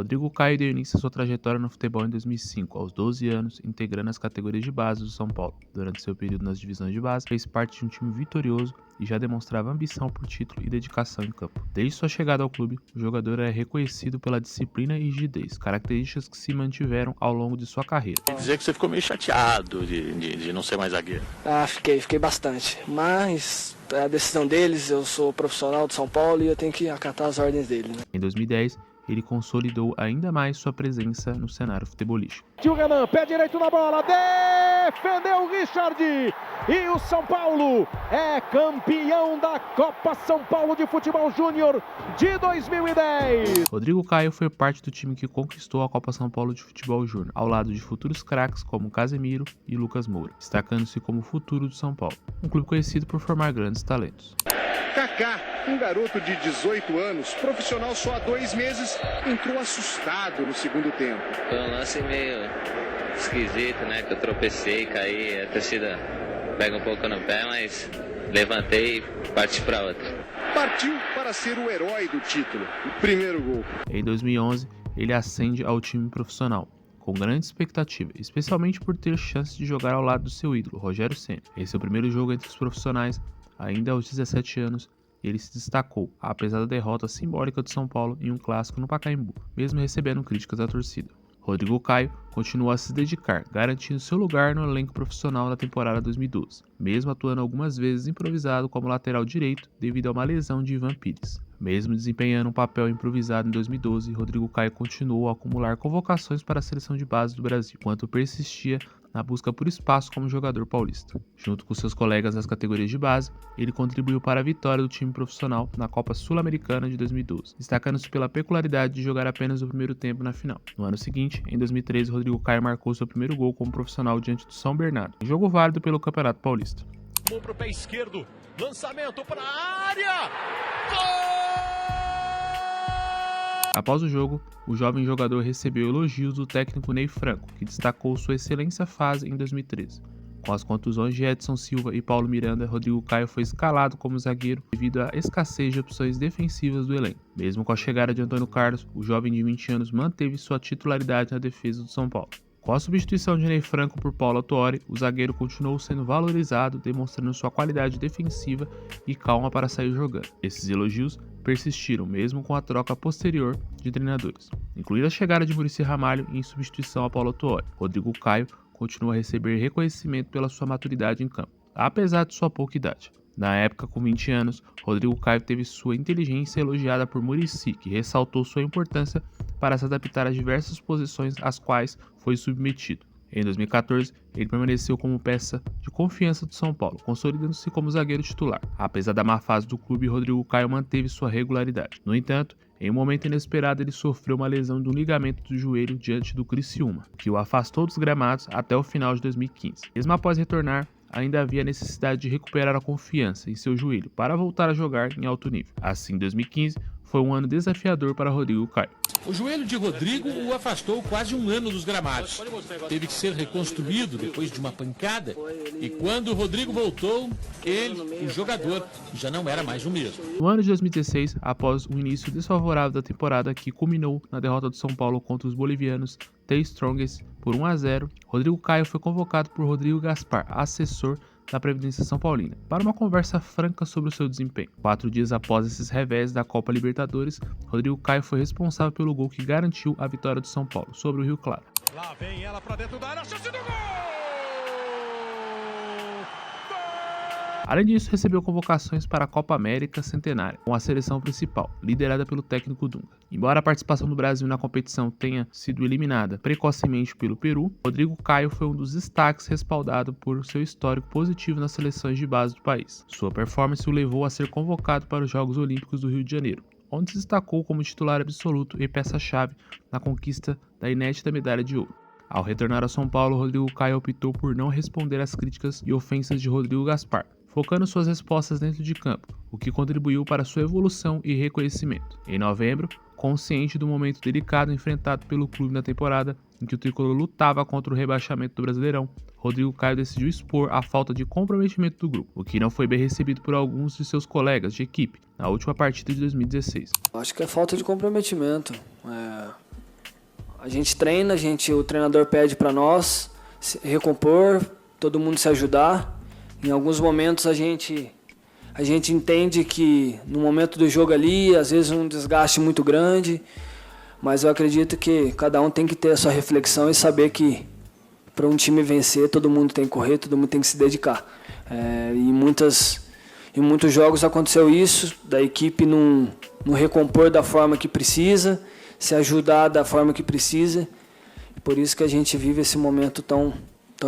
Rodrigo Caio deu início à sua trajetória no futebol em 2005, aos 12 anos, integrando as categorias de base do São Paulo. Durante seu período nas divisões de base, fez parte de um time vitorioso e já demonstrava ambição por título e dedicação em campo. Desde sua chegada ao clube, o jogador é reconhecido pela disciplina e rigidez, características que se mantiveram ao longo de sua carreira. Quer dizer que você ficou meio chateado de não ser mais zagueiro? Fiquei bastante, mas é a decisão deles, eu sou profissional de São Paulo e eu tenho que acatar as ordens deles. Em 2010, ele consolidou ainda mais sua presença no cenário futebolístico. O Renan, pé direito na bola, defendeu o Richard e o São Paulo é campeão da Copa São Paulo de Futebol Júnior de 2010. Rodrigo Caio foi parte do time que conquistou a Copa São Paulo de Futebol Júnior, ao lado de futuros craques como Casemiro e Lucas Moura, destacando-se como o futuro do São Paulo, um clube conhecido por formar grandes talentos. Kaká, um garoto de 18 anos, profissional só há 2 meses, entrou assustado no segundo tempo. Foi um lance meio esquisito, né? Que eu tropecei, caí, a torcida pega um pouco no pé, mas levantei e parti para outra. Partiu para ser o herói do título, o primeiro gol. Em 2011, ele ascende ao time profissional, com grande expectativa, especialmente por ter chance de jogar ao lado do seu ídolo, Rogério Ceni. Em seu primeiro jogo entre os profissionais, ainda aos 17 anos, ele se destacou, apesar da derrota simbólica do São Paulo em um clássico no Pacaembu, mesmo recebendo críticas da torcida. Rodrigo Caio continuou a se dedicar, garantindo seu lugar no elenco profissional na temporada 2012, mesmo atuando algumas vezes improvisado como lateral direito devido a uma lesão de Ivan Pires. Mesmo desempenhando um papel improvisado em 2012, Rodrigo Caio continuou a acumular convocações para a seleção de base do Brasil, enquanto persistia na busca por espaço como jogador paulista. Junto com seus colegas das categorias de base, ele contribuiu para a vitória do time profissional na Copa Sul-Americana de 2012, destacando-se pela peculiaridade de jogar apenas o primeiro tempo na final. No ano seguinte, em 2013, Rodrigo Caio marcou seu primeiro gol como profissional diante do São Bernardo, em jogo válido pelo Campeonato Paulista. Vamos pro pé esquerdo, lançamento para a área, gol! Após o jogo, o jovem jogador recebeu elogios do técnico Ney Franco, que destacou sua excelente fase em 2013. Com as contusões de Edson Silva e Paulo Miranda, Rodrigo Caio foi escalado como zagueiro devido à escassez de opções defensivas do elenco. Mesmo com a chegada de Antônio Carlos, o jovem de 20 anos manteve sua titularidade na defesa do São Paulo. Com a substituição de Ney Franco por Paulo Autuori, o zagueiro continuou sendo valorizado, demonstrando sua qualidade defensiva e calma para sair jogando. Esses elogios persistiram mesmo com a troca posterior de treinadores, incluindo a chegada de Muricy Ramalho em substituição a Paulo Autuori. Rodrigo Caio continua a receber reconhecimento pela sua maturidade em campo, apesar de sua pouca idade. Na época, com 20 anos, Rodrigo Caio teve sua inteligência elogiada por Muricy, que ressaltou sua importância para se adaptar às diversas posições às quais foi submetido. Em 2014, ele permaneceu como peça de confiança do São Paulo, consolidando-se como zagueiro titular. Apesar da má fase do clube, Rodrigo Caio manteve sua regularidade. No entanto, em um momento inesperado, ele sofreu uma lesão do ligamento do joelho diante do Criciúma, que o afastou dos gramados até o final de 2015. Mesmo após retornar, ainda havia necessidade de recuperar a confiança em seu joelho para voltar a jogar em alto nível. Assim, 2015 foi um ano desafiador para Rodrigo Caio. O joelho de Rodrigo o afastou quase um ano dos gramados. Teve que ser reconstruído depois de uma pancada. E quando o Rodrigo voltou, ele, o jogador, já não era mais o mesmo. No ano de 2016, após um início desfavorável da temporada que culminou na derrota do São Paulo contra os bolivianos The Strongest por 1-0, Rodrigo Caio foi convocado por Rodrigo Gaspar, assessor da Previdência São Paulina, para uma conversa franca sobre o seu desempenho. 4 dias após esses revés da Copa Libertadores, Rodrigo Caio foi responsável pelo gol que garantiu a vitória do São Paulo sobre o Rio Claro. Lá vem ela para dentro da área, chance do gol! Além disso, recebeu convocações para a Copa América Centenária, com a seleção principal, liderada pelo técnico Dunga. Embora a participação do Brasil na competição tenha sido eliminada precocemente pelo Peru, Rodrigo Caio foi um dos destaques respaldado por seu histórico positivo nas seleções de base do país. Sua performance o levou a ser convocado para os Jogos Olímpicos do Rio de Janeiro, onde se destacou como titular absoluto e peça-chave na conquista da inédita medalha de ouro. Ao retornar a São Paulo, Rodrigo Caio optou por não responder às críticas e ofensas de Rodrigo Gaspar, focando suas respostas dentro de campo, o que contribuiu para sua evolução e reconhecimento. Em novembro, consciente do momento delicado enfrentado pelo clube na temporada, em que o tricolor lutava contra o rebaixamento do Brasileirão, Rodrigo Caio decidiu expor a falta de comprometimento do grupo, o que não foi bem recebido por alguns de seus colegas de equipe na última partida de 2016. Acho que é falta de comprometimento. A gente treina, o treinador pede para nós se recompor, todo mundo se ajudar. Em alguns momentos a gente entende que no momento do jogo ali, às vezes um desgaste muito grande, mas eu acredito que cada um tem que ter a sua reflexão e saber que para um time vencer, todo mundo tem que correr, todo mundo tem que se dedicar. Em muitos jogos aconteceu isso, da equipe não recompor da forma que precisa, se ajudar da forma que precisa. Por isso que a gente vive esse momento tão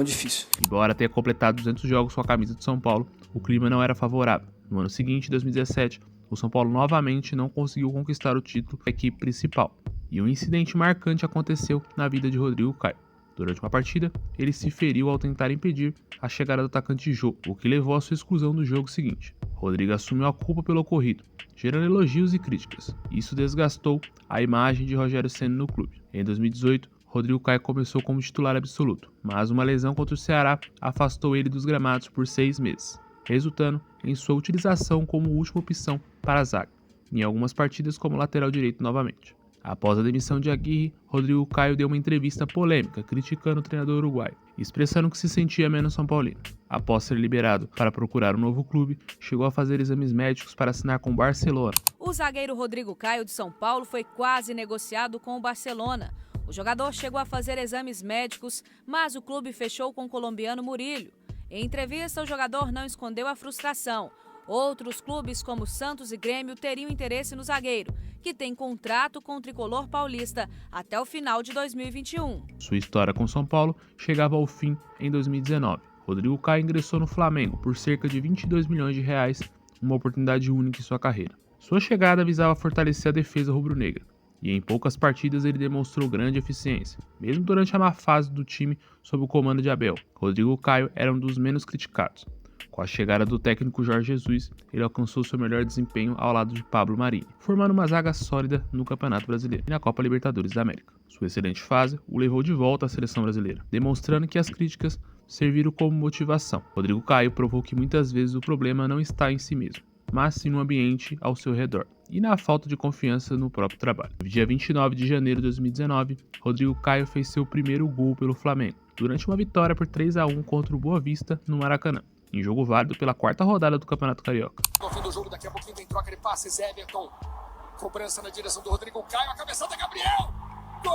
difícil. Embora tenha completado 200 jogos com a camisa de São Paulo, o clima não era favorável. No ano seguinte, 2017, o São Paulo novamente não conseguiu conquistar o título da equipe principal. E um incidente marcante aconteceu na vida de Rodrigo Caio. Durante uma partida, ele se feriu ao tentar impedir a chegada do atacante Jô, o que levou à sua exclusão do jogo seguinte. Rodrigo assumiu a culpa pelo ocorrido, gerando elogios e críticas. Isso desgastou a imagem de Rogério Ceni no clube. Em 2018, Rodrigo Caio começou como titular absoluto, mas uma lesão contra o Ceará afastou ele dos gramados por 6 meses, resultando em sua utilização como última opção para a zaga, em algumas partidas como lateral direito novamente. Após a demissão de Aguirre, Rodrigo Caio deu uma entrevista polêmica criticando o treinador uruguaio, expressando que se sentia menos São Paulino. Após ser liberado para procurar um novo clube, chegou a fazer exames médicos para assinar com o Barcelona. O zagueiro Rodrigo Caio de São Paulo foi quase negociado com o Barcelona. O jogador chegou a fazer exames médicos, mas o clube fechou com o colombiano Murillo. Em entrevista, o jogador não escondeu a frustração. Outros clubes como Santos e Grêmio teriam interesse no zagueiro, que tem contrato com o tricolor paulista até o final de 2021. Sua história com São Paulo chegava ao fim em 2019. Rodrigo Caio ingressou no Flamengo por cerca de 22 milhões de reais, uma oportunidade única em sua carreira. Sua chegada visava fortalecer a defesa rubro-negra, e em poucas partidas ele demonstrou grande eficiência, mesmo durante a má fase do time sob o comando de Abel. Rodrigo Caio era um dos menos criticados. Com a chegada do técnico Jorge Jesus, ele alcançou seu melhor desempenho ao lado de Pablo Marini, formando uma zaga sólida no Campeonato Brasileiro e na Copa Libertadores da América. Sua excelente fase o levou de volta à seleção brasileira, demonstrando que as críticas serviram como motivação. Rodrigo Caio provou que muitas vezes o problema não está em si mesmo, mas sim no ambiente ao seu redor e na falta de confiança no próprio trabalho. No dia 29 de janeiro de 2019, Rodrigo Caio fez seu primeiro gol pelo Flamengo, durante uma vitória por 3-1 contra o Boa Vista no Maracanã, em jogo válido pela 4ª rodada do Campeonato Carioca. No fim do jogo, daqui a pouquinho tem troca de passes, Everton. Cobrança na direção do Rodrigo Caio, a cabeçada Gabriel. Gol!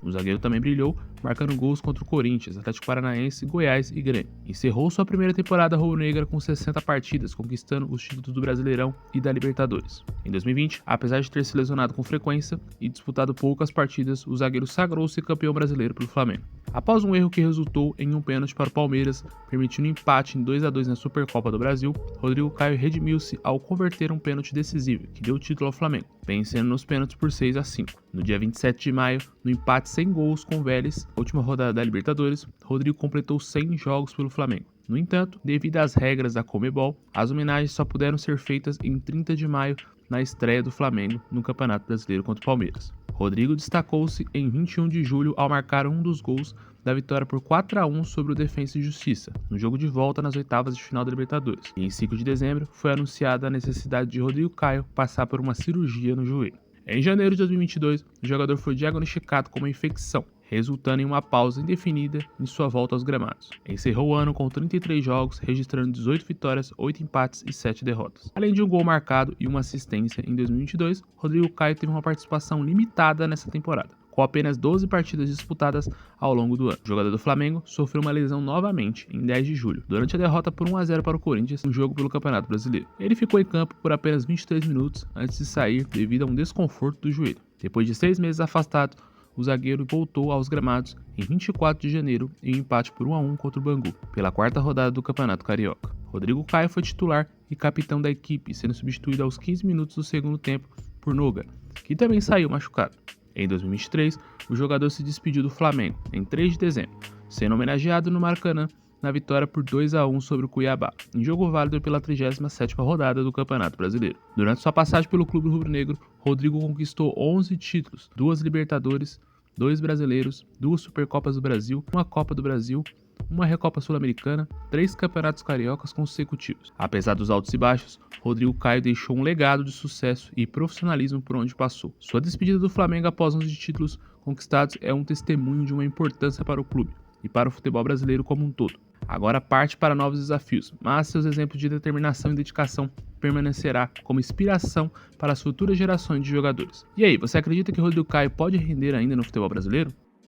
O zagueiro também brilhou, marcando gols contra o Corinthians, Atlético Paranaense, Goiás e Grêmio. Encerrou sua primeira temporada rubro-negra com 60 partidas, conquistando os títulos do Brasileirão e da Libertadores. Em 2020, apesar de ter se lesionado com frequência e disputado poucas partidas, o zagueiro sagrou-se campeão brasileiro pelo Flamengo. Após um erro que resultou em um pênalti para o Palmeiras, permitindo um empate em 2-2 na Supercopa do Brasil, Rodrigo Caio redimiu-se ao converter um pênalti decisivo, que deu o título ao Flamengo, vencendo nos pênaltis por 6-5. No dia 27 de maio, no empate sem gols com o Vélez, última rodada da Libertadores, Rodrigo completou 100 jogos pelo Flamengo. No entanto, devido às regras da Conmebol, as homenagens só puderam ser feitas em 30 de maio, na estreia do Flamengo no Campeonato Brasileiro contra o Palmeiras. Rodrigo destacou-se em 21 de julho ao marcar um dos gols da vitória por 4-1 sobre o Defensa e Justiça, no jogo de volta nas oitavas de final da Libertadores. E em 5 de dezembro foi anunciada a necessidade de Rodrigo Caio passar por uma cirurgia no joelho. Em janeiro de 2022, o jogador foi diagnosticado com uma infecção, resultando em uma pausa indefinida em sua volta aos gramados. Encerrou o ano com 33 jogos, registrando 18 vitórias, 8 empates e 7 derrotas. Além de um gol marcado e uma assistência em 2022, Rodrigo Caio teve uma participação limitada nessa temporada, com apenas 12 partidas disputadas ao longo do ano. O jogador do Flamengo sofreu uma lesão novamente em 10 de julho, durante a derrota por 1-0 para o Corinthians no jogo pelo Campeonato Brasileiro. Ele ficou em campo por apenas 23 minutos antes de sair devido a um desconforto do joelho. Depois de 6 meses afastado, o zagueiro voltou aos gramados em 24 de janeiro em um empate por 1-1 contra o Bangu, pela 4ª rodada do Campeonato Carioca. Rodrigo Caio foi titular e capitão da equipe, sendo substituído aos 15 minutos do segundo tempo por Noga, que também saiu machucado. Em 2023, o jogador se despediu do Flamengo em 3 de dezembro, sendo homenageado no Maracanã na vitória por 2-1 sobre o Cuiabá, em jogo válido pela 37ª rodada do Campeonato Brasileiro. Durante sua passagem pelo clube rubro-negro, Rodrigo conquistou 11 títulos, 2 Libertadores, 2 Brasileiros, 2 Supercopas do Brasil, 1 Copa do Brasil, uma Recopa Sul-Americana, 3 campeonatos cariocas consecutivos. Apesar dos altos e baixos, Rodrigo Caio deixou um legado de sucesso e profissionalismo por onde passou. Sua despedida do Flamengo após 11 títulos conquistados é um testemunho de uma importância para o clube e para o futebol brasileiro como um todo. Agora parte para novos desafios, mas seus exemplos de determinação e dedicação permanecerá como inspiração para as futuras gerações de jogadores. E aí, você acredita que Rodrigo Caio pode render ainda no futebol brasileiro?